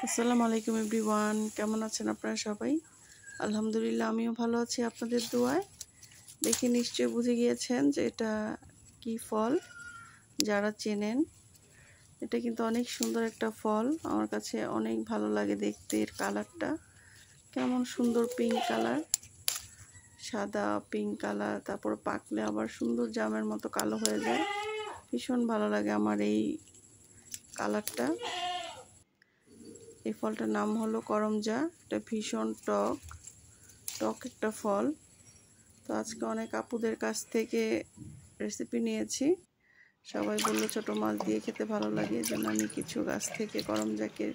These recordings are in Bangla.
আসসালামু আলাইকুম এভরিওয়ান, কেমন আছেন আপনারা সবাই? আলহামদুলিল্লাহ, আমিও ভালো আছি আপনাদের দোয়ায়। দেখে নিশ্চয়ই বুঝে গিয়েছেন যে এটা কি ফল। যারা চেনেন, এটা কিন্তু অনেক সুন্দর একটা ফল। আমার কাছে অনেক ভালো লাগে দেখতে। এর কালারটা কেমন সুন্দর, পিঙ্ক কালার, সাদা পিঙ্ক কালার, তারপর পাকলে আবার সুন্দর জামের মতো কালো হয়ে যায়। ভীষণ ভালো লাগে আমার এই কালারটা। এই ফলটার নাম হলো করমজা। এটা ভীষণ টক একটা ফল। তো আজকে অনেক আপুদের কাছ থেকে রেসিপি নিয়েছি। সবাই বললো ছোট মাছ দিয়ে খেতে ভালো লাগে, এই জন্য আমি কিছু গাছ থেকে করমজাকে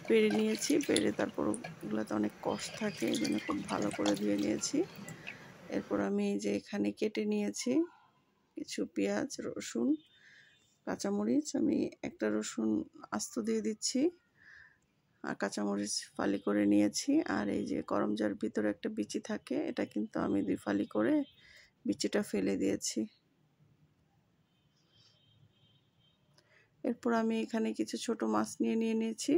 পেড়ে নিয়েছি। পেড়ে তারপর ওগুলোতে অনেক কষ থাকে, এই জন্য খুব ভালো করে ধুয়ে নিয়েছি। এরপর আমি যে এখানে কেটে নিয়েছি কিছু পেঁয়াজ, রসুন, কাঁচামরিচ। আমি একটা রসুন আস্ত দিয়ে দিচ্ছি, আর কাঁচামরিচ ফালি করে নিয়েছি। আর এই যে করমজার ভিতরে একটা বিচি থাকে, এটা কিন্তু আমি 2 ফালি করে বিচিটা ফেলে দিয়েছি। এরপর আমি এখানে কিছু ছোট মাছ নিয়েছি।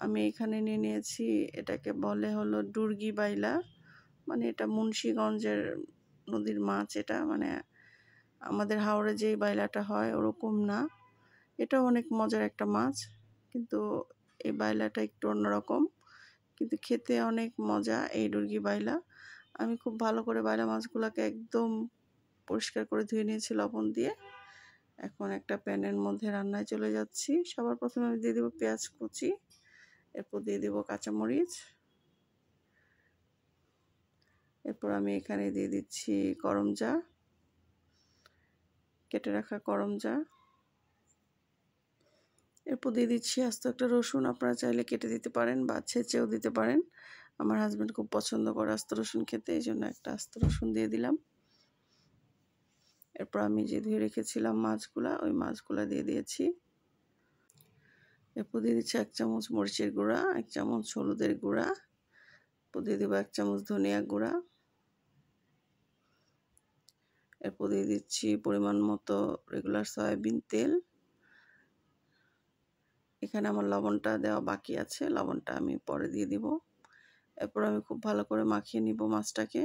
আমি এখানে নিয়েছি, এটাকে বলে হলো ডুরগি বাইলা, মানে এটা মুন্সিগঞ্জের নদীর মাছ। এটা মানে আমাদের হাওড়ে যেই বাইলাটা হয় ওরকম না, এটা অনেক মজার একটা মাছ, কিন্তু এই বাইলাটা একটু অন্যরকম, কিন্তু খেতে অনেক মজা এই ডুরগি বাইলা। আমি খুব ভালো করে বাইলা মাছগুলোকে একদম পরিষ্কার করে ধুয়ে নিয়েছি লবণ দিয়ে। এখন একটা প্যানের মধ্যে রান্নায় চলে যাচ্ছি। সবার প্রথমে আমি দিয়ে দেবো পেঁয়াজ কুচি, এরপর দিয়ে দেবো কাঁচামরিচ, এরপর আমি এখানে দিয়ে দিচ্ছি করমজা, কেটে রাখা করমজা। এরপর দিয়ে দিচ্ছি আস্ত একটা রসুন। আপনারা চাইলে কেটে দিতে পারেন বা ছেঁচেও দিতে পারেন। আমার হাজব্যান্ড খুব পছন্দ করে আস্ত রসুন খেতে, এই জন্য একটা আস্ত রসুন দিয়ে দিলাম। এরপর আমি যে ধুয়ে রেখেছিলাম মাছগুলা, ওই মাছগুলা দিয়ে দিয়েছি। এরপর দিয়ে দিচ্ছি 1 চামচ মরিচের গুঁড়া, 1 চামচ হলুদের গুঁড়া, এরপর দিয়ে দেবো 1 চামচ ধনিয়া গুঁড়া, এরপর দিয়ে দিচ্ছি পরিমাণ মতো রেগুলার সয়াবিন তেল। এখানে আমার লবণটা দেওয়া বাকি আছে, লবণটা আমি পরে দিয়ে দিব। এরপর আমি খুব ভালো করে মাখিয়ে নিব মাছটাকে।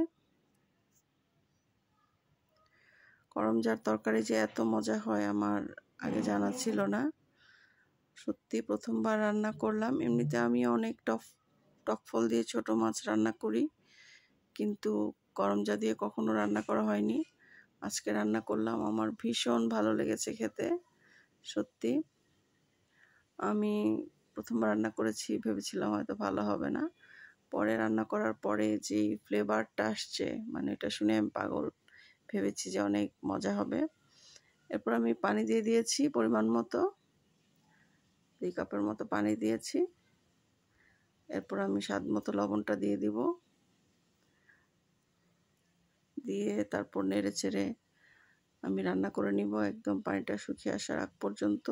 করমজার তরকারি যে এত মজা হয় আমার আগে জানা ছিল না, সত্যি প্রথমবার রান্না করলাম। এমনিতে আমি অনেক টক ফল দিয়ে ছোট মাছ রান্না করি, কিন্তু করমজা দিয়ে কখনো রান্না করা হয়নি। আজকে রান্না করলাম, আমার ভীষণ ভালো লেগেছে খেতে। সত্যি আমি প্রথমবার রান্না করেছি, ভেবেছিলাম হয়তো ভালো হবে না। পরে রান্না করার পরে যেই ফ্লেভারটা আসছে, মানে এটা শুনে আমি পাগল, ভেবেছি যে অনেক মজা হবে। এরপর আমি পানি দিয়ে দিয়েছি পরিমাণ মতো, 2 কাপের মতো পানি দিয়েছি। এরপর আমি স্বাদ মতো লবণটা দিয়ে দিব, দিয়ে তারপর নেড়ে চেড়ে আমি রান্না করে নিব একদম পানিটা শুকিয়ে আসার আগ পর্যন্ত।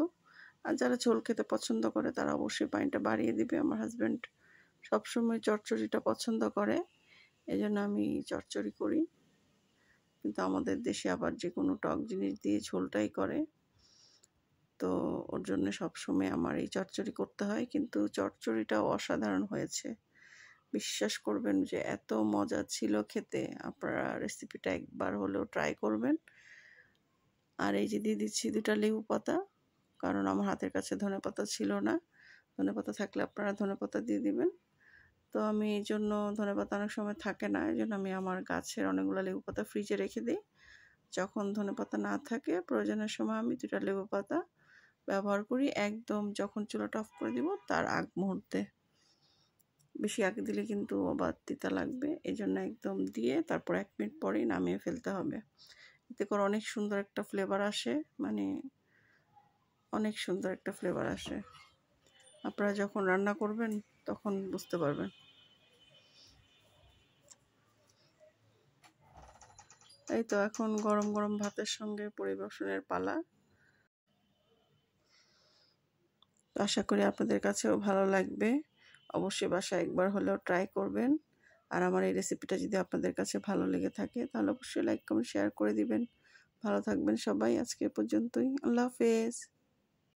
আর যারা ঝোল খেতে পছন্দ করে তারা অবশ্যই পানিটা বাড়িয়ে দিবে। আমার হাজব্যান্ড সবসময় চচ্চড়িটা পছন্দ করে, এই জন্য আমি চচ্চড়ি করি, কিন্তু আমাদের দেশে আবার যে কোনো টক জিনিস দিয়ে ঝোলটাই করে, তো ওর জন্য সবসময় আমার এই চচ্চড়ি করতে হয়। কিন্তু চচ্চড়িটাও অসাধারণ হয়েছে, বিশ্বাস করবেন যে এত মজা ছিল খেতে। আপনারা রেসিপিটা একবার হলেও ট্রাই করবেন। আর এই যে দিয়ে দিচ্ছি 2টা লেবু পাতা, কারণ আমার হাতের কাছে ধনেপাতা ছিল না। ধনেপাতা থাকলে আপনারা ধনেপাতা দিয়ে দিবেন। তো আমি এই জন্য, ধনেপাতা অনেক সময় থাকে না, এই জন্য আমি আমার গাছের অনেকগুলো লেবু পাতা ফ্রিজে রেখে দিই। যখন ধনেপাতা না থাকে প্রয়োজনের সময় আমি 2টা লেবু পাতা ব্যবহার করি, একদম যখন চুলাটা অফ করে দিব তার আগ মুহূর্তে। বেশি আগে দিলে কিন্তু আবার তিতা লাগবে, এই জন্য একদম দিয়ে তারপর 1 মিনিট পরেই নামিয়ে ফেলতে হবে। এতে করে অনেক সুন্দর একটা ফ্লেভার আসে, মানে অনেক সুন্দর একটা ফ্লেভার আসে। আপনারা যখন রান্না করবেন তখন বুঝতে পারবেন। এই তো এখন গরম গরম ভাতের সঙ্গে পরিবেশনের পালা। আশা করি আপনাদের কাছেও ভালো লাগবে। অবশ্যই বাসায় একবার হলেও ট্রাই করবেন। আর আমার এই রেসিপিটা যদি আপনাদের কাছে ভালো লেগে থাকে তাহলে অবশ্যই লাইক কমেন্ট শেয়ার করে দিবেন। ভালো থাকবেন সবাই, আজকে এ পর্যন্তই। আল্লাহ হাফেজ।